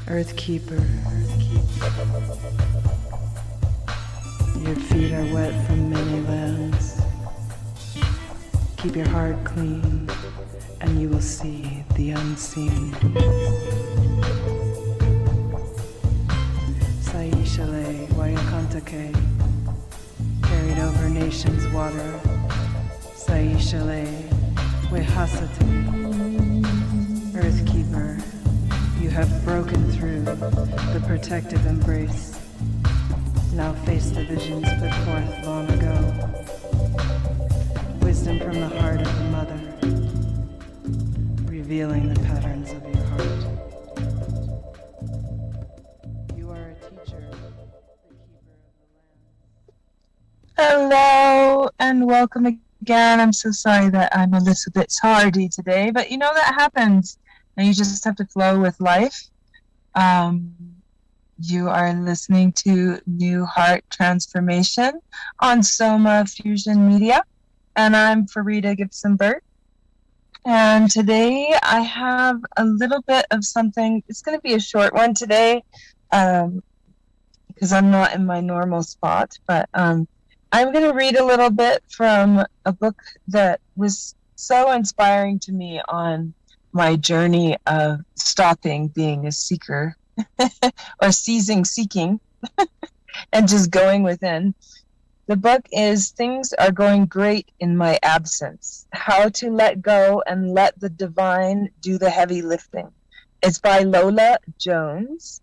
Earth Keeper, your feet are wet from many lands. Keep your heart clean, and you will see the unseen. Saishale Wayakantake, carried over nations' water. Saishale Wehasate, Earth Keeper, you have broken through the protective embrace. Now face the visions put forth long ago. Wisdom from the heart of the mother, revealing the patterns of your heart. You are a teacher, the keeper of the land. Hello and welcome again. I'm so sorry that I'm a little bit tardy today, but you know that happens and you just have to flow with life. You are listening to New Heart Transformation on Soma Fusion Media, and I'm Farida Gipson Burtt. And today I have a little bit of something. It's going to be a short one today because I'm not in my normal spot, but I'm going to read a little bit from a book that was so inspiring to me on my journey of stopping being a seeker or ceasing seeking and just going within. The book is Things Are Going Great in My Absence, How to Let Go and Let the Divine Do the Heavy Lifting. It's by Lola Jones,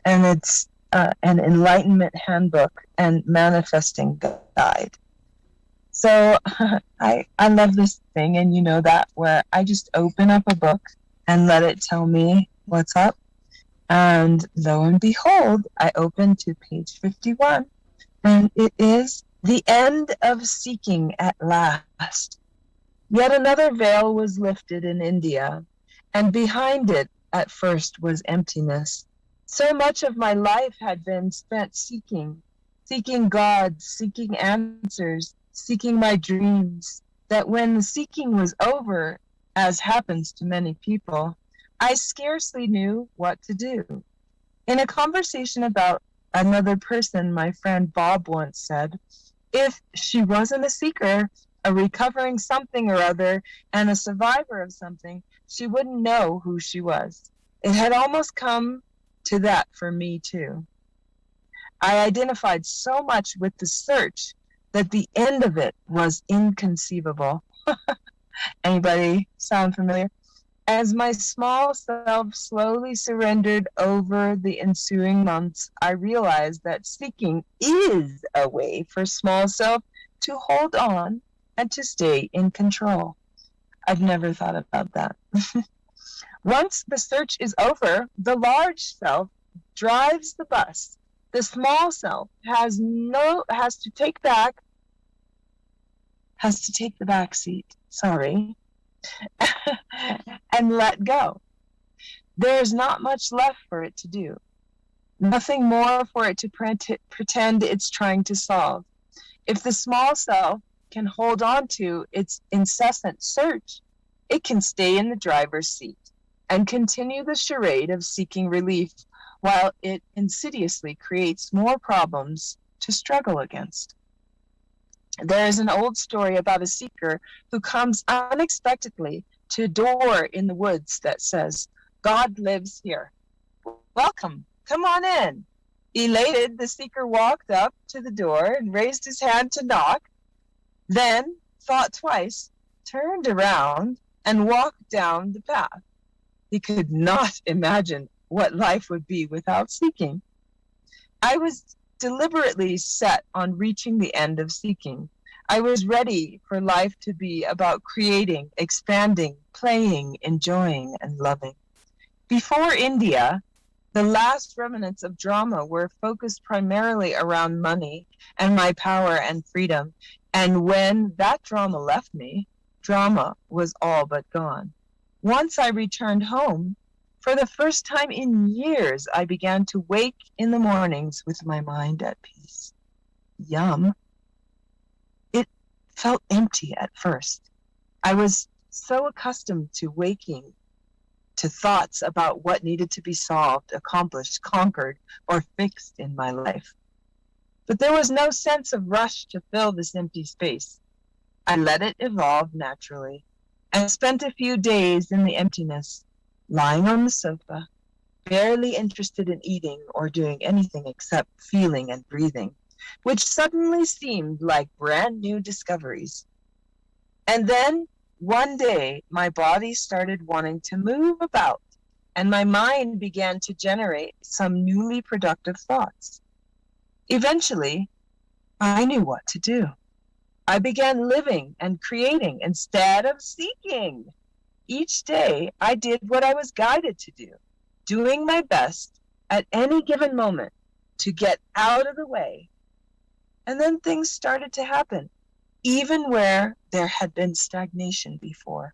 and it's an enlightenment handbook and manifesting guide. So I love this thing, and you know that, where I just open up a book and let it tell me what's up. And lo and behold, I open to page 51, and it is the end of seeking at last. Yet another veil was lifted in India, and behind it at first was emptiness. So much of my life had been spent seeking God, seeking answers, seeking my dreams, that when the seeking was over, as happens to many people, I scarcely knew what to do. In a conversation about another person, my friend Bob once said, if she wasn't a seeker, a recovering something or other, and a survivor of something, she wouldn't know who she was. It had almost come to that for me too. I identified so much with the search that the end of it was inconceivable. Anybody sound familiar? As my small self slowly surrendered over the ensuing months, I realized that seeking is a way for small self to hold on and to stay in control. I've never thought about that. Once the search is over, the large self drives the bus. The small self has to take the back seat. Sorry. And let go. There's not much left for it to do. Nothing more for it to pretend it's trying to solve. If the small self can hold on to its incessant search, it can stay in the driver's seat and continue the charade of seeking relief while it insidiously creates more problems to struggle against. There is an old story about a seeker who comes unexpectedly to a door in the woods that says, God lives here. Welcome, come on in. Elated, the seeker walked up to the door and raised his hand to knock, then thought twice, turned around, and walked down the path. He could not imagine what life would be without seeking. I was deliberately set on reaching the end of seeking. I was ready for life to be about creating, expanding, playing, enjoying, and loving. Before India, the last remnants of drama were focused primarily around money and my power and freedom. And when that drama left me, drama was all but gone. Once I returned home, for the first time in years, I began to wake in the mornings with my mind at peace. Yum. It felt empty at first. I was so accustomed to waking to thoughts about what needed to be solved, accomplished, conquered, or fixed in my life. But there was no sense of rush to fill this empty space. I let it evolve naturally and spent a few days in the emptiness, lying on the sofa, barely interested in eating or doing anything except feeling and breathing, which suddenly seemed like brand new discoveries. And then, one day, my body started wanting to move about, and my mind began to generate some newly productive thoughts. Eventually, I knew what to do. I began living and creating instead of seeking. Each day, I did what I was guided to do, doing my best at any given moment to get out of the way. And then things started to happen, even where there had been stagnation before.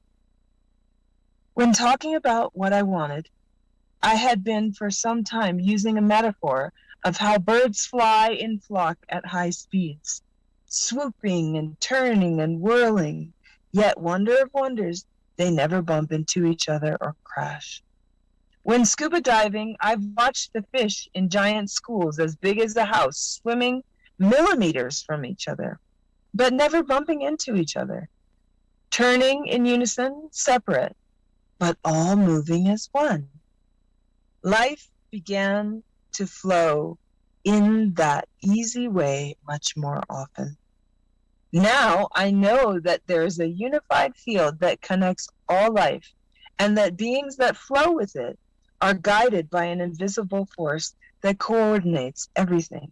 When talking about what I wanted, I had been for some time using a metaphor of how birds fly in flock at high speeds, swooping and turning and whirling, yet wonder of wonders, they never bump into each other or crash. When scuba diving, I've watched the fish in giant schools as big as a house swimming millimeters from each other, but never bumping into each other, turning in unison, separate, but all moving as one. Life began to flow in that easy way much more often. Now I know that there is a unified field that connects all life, and that beings that flow with it are guided by an invisible force that coordinates everything.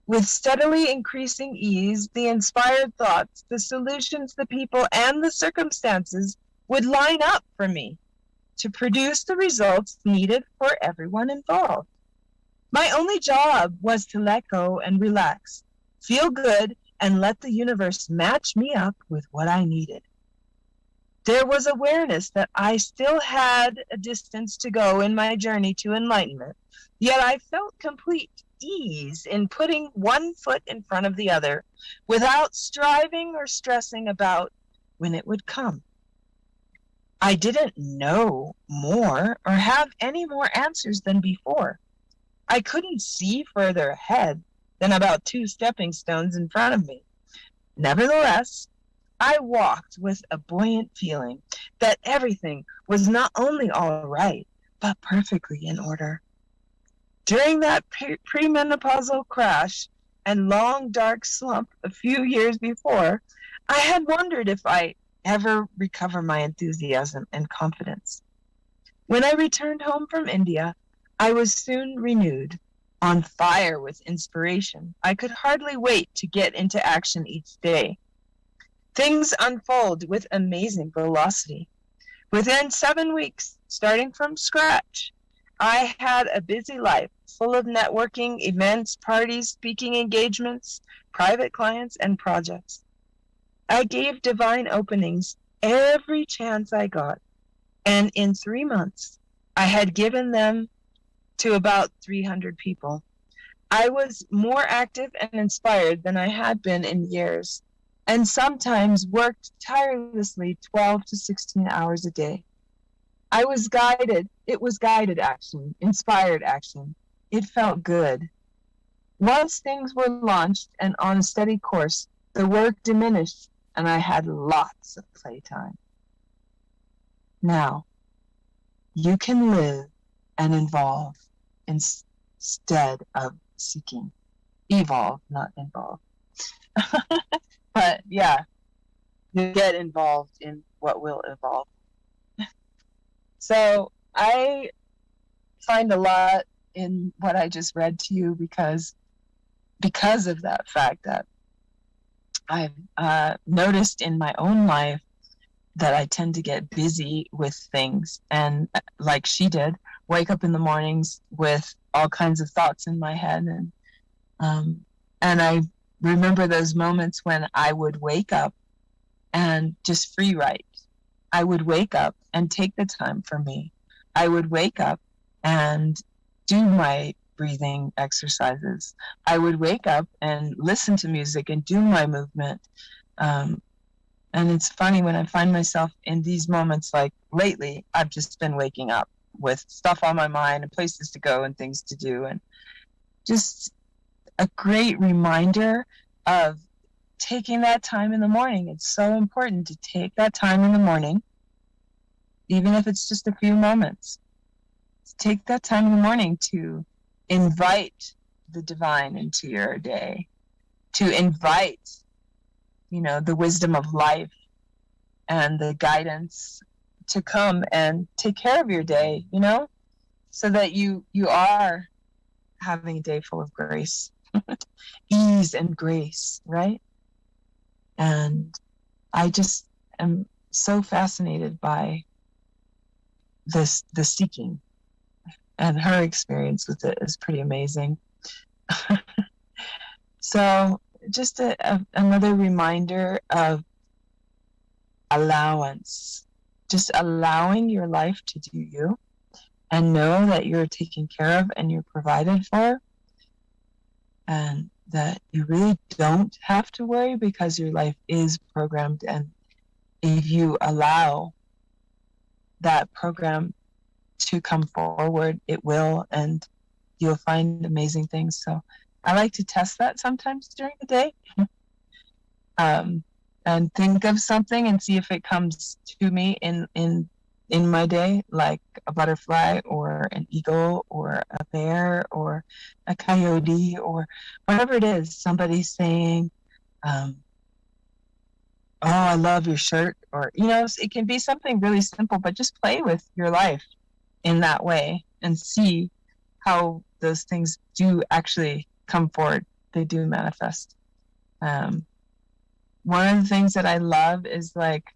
With steadily increasing ease, the inspired thoughts, the solutions, the people, and the circumstances would line up for me to produce the results needed for everyone involved. My only job was to let go and relax, feel good, and let the universe match me up with what I needed. There was awareness that I still had a distance to go in my journey to enlightenment, yet I felt complete ease in putting one foot in front of the other without striving or stressing about when it would come. I didn't know more or have any more answers than before. I couldn't see further ahead than about 2 stepping stones in front of me. Nevertheless, I walked with a buoyant feeling that everything was not only all right, but perfectly in order. During that premenopausal crash and long dark slump a few years before, I had wondered if I ever recover my enthusiasm and confidence. When I returned home from India, I was soon renewed, on fire with inspiration. I could hardly wait to get into action each day. Things unfold with amazing velocity. Within 7 weeks, starting from scratch, I had a busy life full of networking, events, parties, speaking engagements, private clients, and projects. I gave divine openings every chance I got, and in 3 months, I had given them to about 300 people. I was more active and inspired than I had been in years, and sometimes worked tirelessly 12 to 16 hours a day. It was guided action, inspired action. It felt good. Once things were launched and on a steady course, the work diminished and I had lots of playtime. Now, you can live and involve instead of seeking. Evolve, not involve. But yeah, you get involved in what will evolve. So I find a lot in what I just read to you because of that fact that I've noticed in my own life that I tend to get busy with things, and like she did, wake up in the mornings with all kinds of thoughts in my head, and I remember those moments when I would wake up and just free write. I would wake up and take the time for me. I would wake up and do my breathing exercises. I would wake up and listen to music and do my movement. And And it's funny when I find myself in these moments, like lately, I've just been waking up with stuff on my mind and places to go and things to do. And just a great reminder of taking that time in the morning. It's so important to take that time in the morning, even if it's just a few moments. Take that time in the morning to invite the divine into your day, to invite, the wisdom of life and the guidance to come and take care of your day, so that you are having a day full of grace, ease and grace, right? And I just am so fascinated by the seeking, and her experience with it is pretty amazing. So just another reminder of allowance, just allowing your life to do you, and know that you're taken care of and you're provided for, and that you really don't have to worry because your life is programmed. And if you allow that program to come forward, it will, and you'll find amazing things. So I like to test that sometimes during the day, and think of something and see if it comes to me in my day, like a butterfly or an eagle or a bear or a coyote or whatever it is. Somebody saying, "Oh, I love your shirt," or it can be something really simple, but just play with your life in that way and see how those things do actually come forward. They do manifest. One of the things that I love is like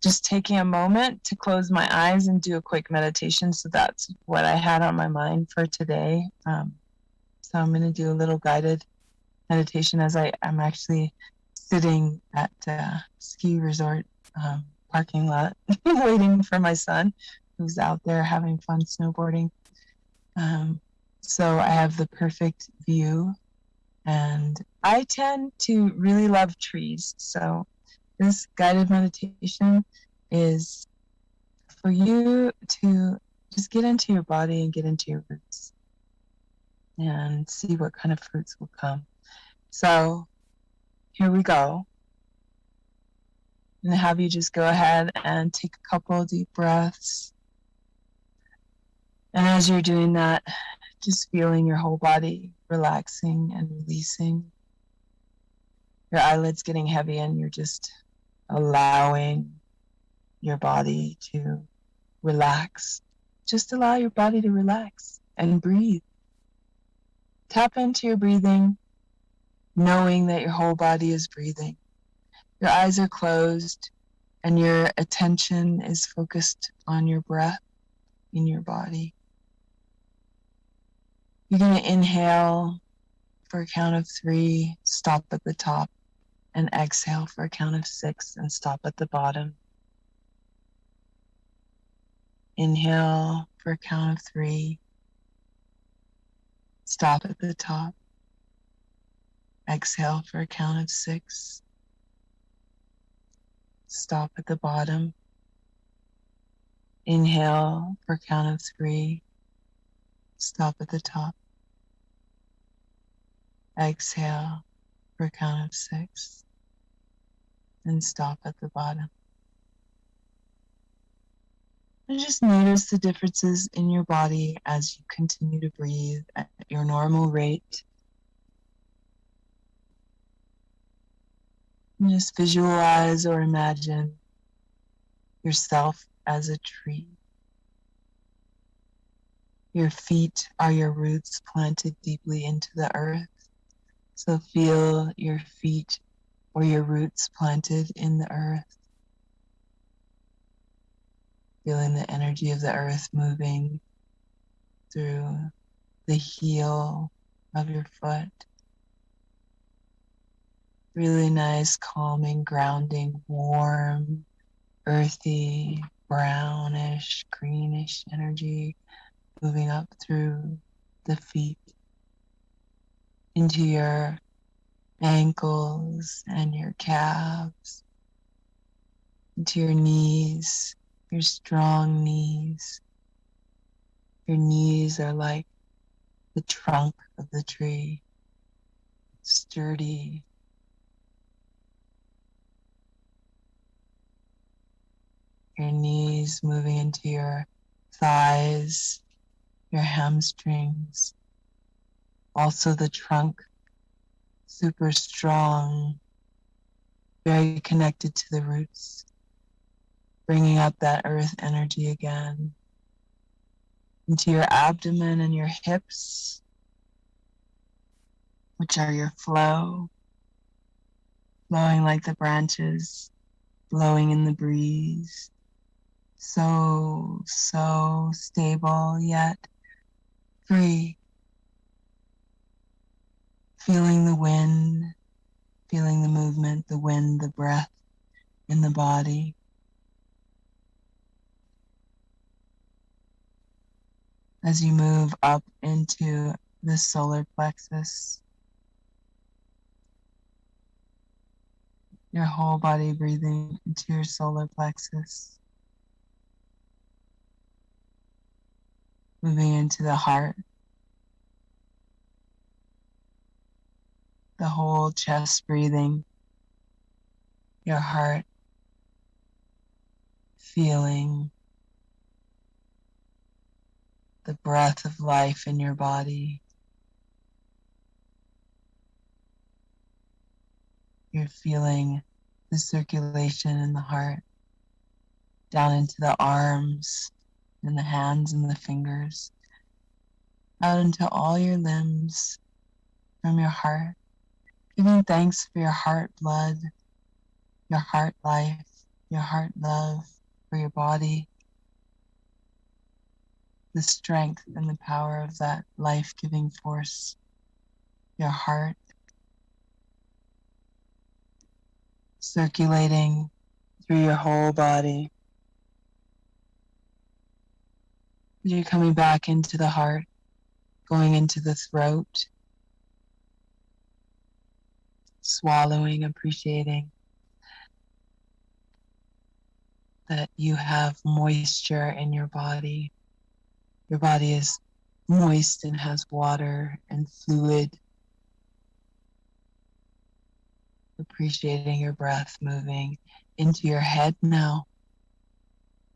just taking a moment to close my eyes and do a quick meditation. So that's what I had on my mind for today. So I'm going to do a little guided meditation as I'm actually sitting at a ski resort parking lot waiting for my son, who's out there having fun snowboarding. So I have the perfect view, and I tend to really love trees. So this guided meditation is for you to just get into your body and get into your roots and see what kind of fruits will come. So here we go. And have you just go ahead and take a couple of deep breaths. And as you're doing that, just feeling your whole body relaxing and releasing. Your eyelids getting heavy, and you're just allowing your body to relax. Just allow your body to relax and breathe. Tap into your breathing, knowing that your whole body is breathing. Your eyes are closed and your attention is focused on your breath in your body. You're going to inhale for a count of 3, stop at the top, and exhale for a count of 6 and stop at the bottom. Inhale for a count of 3, stop at the top. Exhale for a count of 6, stop at the bottom. Inhale for a count of 3, stop at the top. Exhale for a count of 6 and stop at the bottom. And just notice the differences in your body as you continue to breathe at your normal rate. And just visualize or imagine yourself as a tree. Your feet are your roots planted deeply into the earth. So feel your feet or your roots planted in the earth. Feeling the energy of the earth moving through the heel of your foot. Really nice, calming, grounding, warm, earthy, brownish, greenish energy moving up through the feet into your ankles and your calves, into your knees, your strong knees. Your knees are like the trunk of the tree, sturdy. Your knees moving into your thighs, your hamstrings. Also the trunk, super strong, very connected to the roots, bringing up that earth energy again into your abdomen and your hips, which are your flow, flowing like the branches, blowing in the breeze. So stable yet free. Feeling the wind, feeling the movement, the wind, the breath in the body. As you move up into the solar plexus, your whole body breathing into your solar plexus, moving into the heart, the whole chest breathing, your heart feeling the breath of life in your body. You're feeling the circulation in the heart, down into the arms and the hands and the fingers, out into all your limbs from your heart, giving thanks for your heart blood, your heart life, your heart love for your body, the strength and the power of that life-giving force, your heart circulating through your whole body. You're coming back into the heart, going into the throat, swallowing, appreciating that you have moisture in your body. Your body is moist and has water and fluid. Appreciating your breath moving into your head now.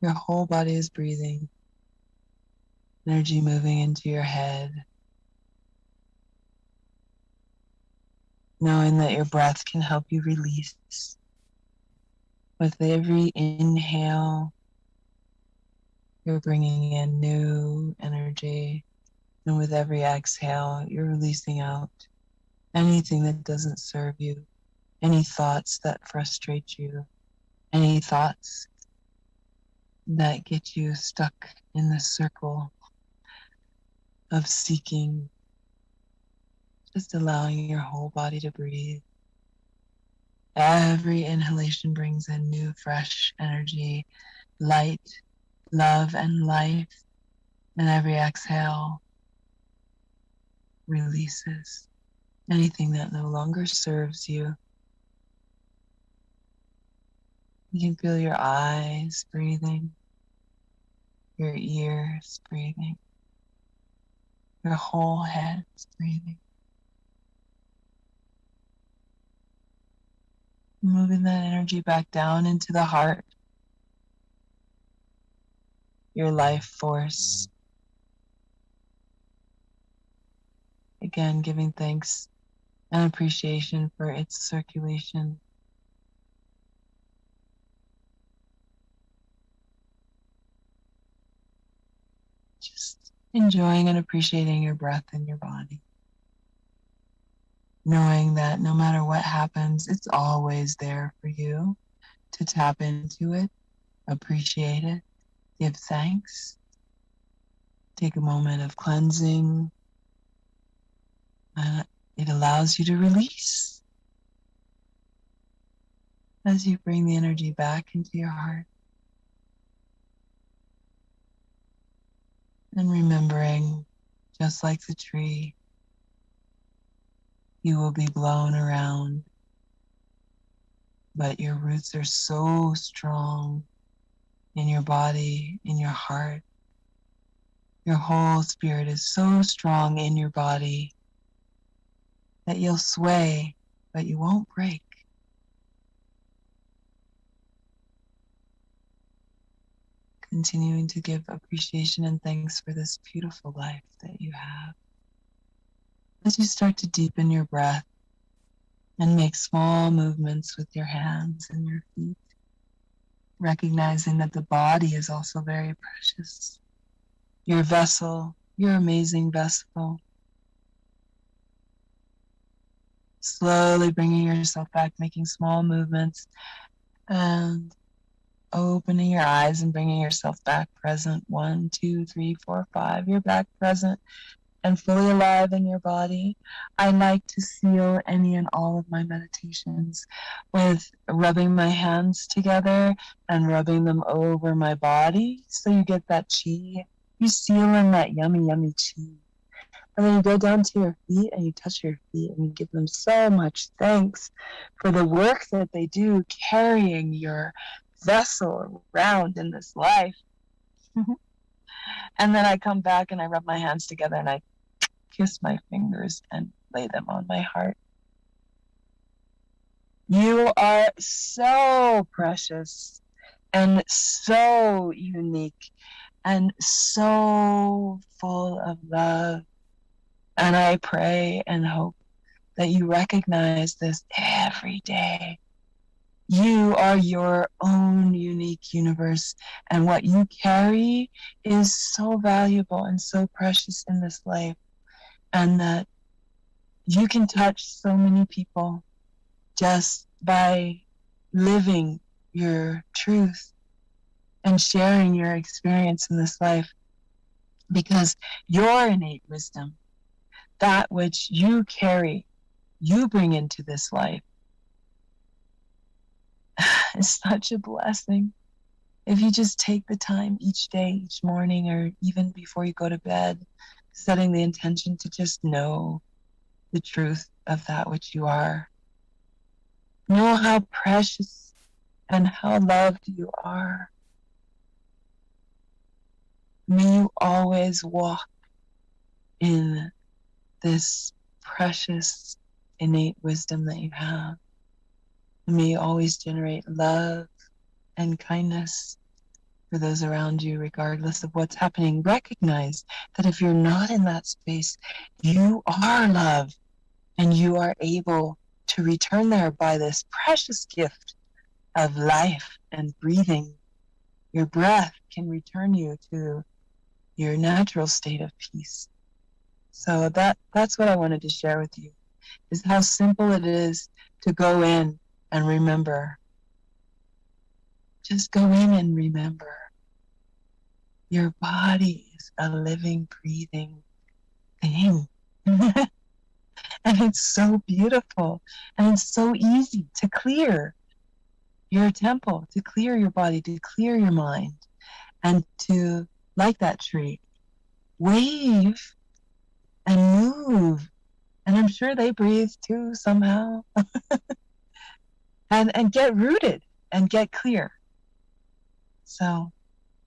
Your whole body is breathing. Energy moving into your head. Knowing that your breath can help you release. With every inhale, you're bringing in new energy. And with every exhale, you're releasing out anything that doesn't serve you, any thoughts that frustrate you, any thoughts that get you stuck in the circle of seeking, just allowing your whole body to breathe. Every inhalation brings in new, fresh energy, light, love, and life. And every exhale releases anything that no longer serves you. You can feel your eyes breathing, your ears breathing, your whole head breathing. Moving that energy back down into the heart, your life force. Again, giving thanks and appreciation for its circulation. Just enjoying and appreciating your breath in your body. Knowing that no matter what happens, it's always there for you to tap into it, appreciate it, give thanks, take a moment of cleansing. It allows you to release as you bring the energy back into your heart. And remembering, just like the tree, you will be blown around but your roots are so strong in your body, in your heart. Your whole spirit is so strong in your body that you'll sway, but you won't break. Continuing to give appreciation and thanks for this beautiful life that you have. As you start to deepen your breath and make small movements with your hands and your feet, recognizing that the body is also very precious. Your vessel, your amazing vessel. Slowly bringing yourself back, making small movements and opening your eyes and bringing yourself back present. 1, 2, 3, 4, 5. You're back present and fully alive in your body. I like to seal any and all of my meditations with rubbing my hands together and rubbing them over my body. So you get that chi. You seal in that yummy, yummy chi. And then you go down to your feet and you touch your feet and you give them so much thanks for the work that they do carrying your vessel around in this life. And then I come back and I rub my hands together and I kiss my fingers and lay them on my heart. You are so precious and so unique and so full of love. And I pray and hope that you recognize this every day. You are your own unique universe, and what you carry is so valuable and so precious in this life, and that you can touch so many people just by living your truth and sharing your experience in this life, because your innate wisdom, that which you carry, you bring into this life, is such a blessing. If you just take the time each day, each morning, or even before you go to bed, setting the intention to just know the truth of that which you are. Know how precious and how loved you are. May you always walk in this precious innate wisdom that you have. May you always generate love and kindness for those around you, regardless of what's happening. Recognize that if you're not in that space, you are love, and you are able to return there by this precious gift of life and breathing. Your breath can return you to your natural state of peace. So that's what I wanted to share with you, is how simple it is to go in and remember. Just go in and remember. Your body is a living, breathing thing. And it's so beautiful. And it's so easy to clear your temple, to clear your body, to clear your mind, and to, like that tree, wave and move. And I'm sure they breathe too somehow. and get rooted and get clear. So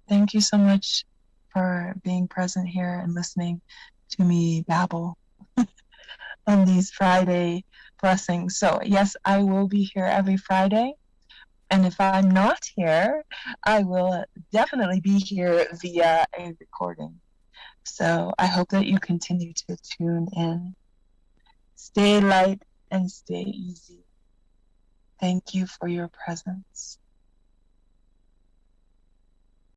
thank you so much for being present here and listening to me babble on these Friday blessings. So yes, I will be here every Friday. And if I'm not here, I will definitely be here via a recording. So I hope that you continue to tune in. Stay light and stay easy. Thank you for your presence.